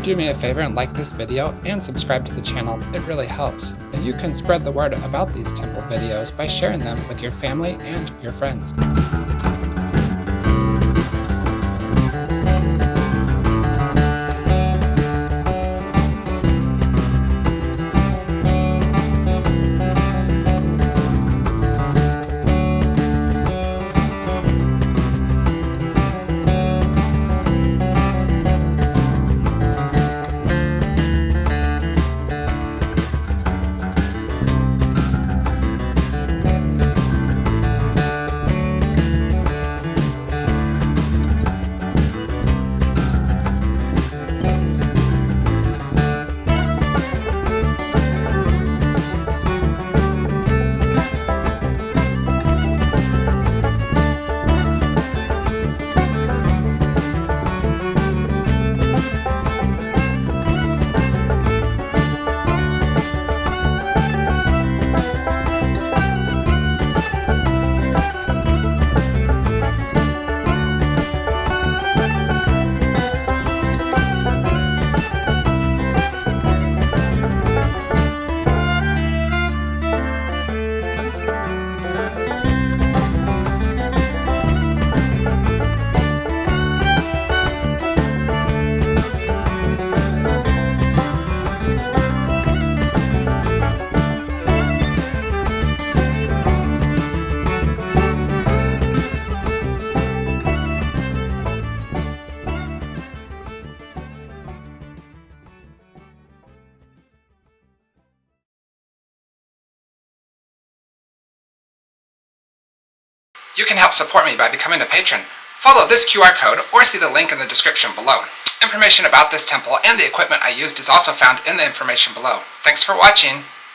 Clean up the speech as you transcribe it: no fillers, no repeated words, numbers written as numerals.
do me a favor and like this video and subscribe to the channel, it really helps. And you can spread the word about these temple videos by sharing them with your family and your friends. You can help support me by becoming a patron. Follow this QR code or see the link in the description below. Information about this temple and the equipment I used is also found in the information below. Thanks for watching.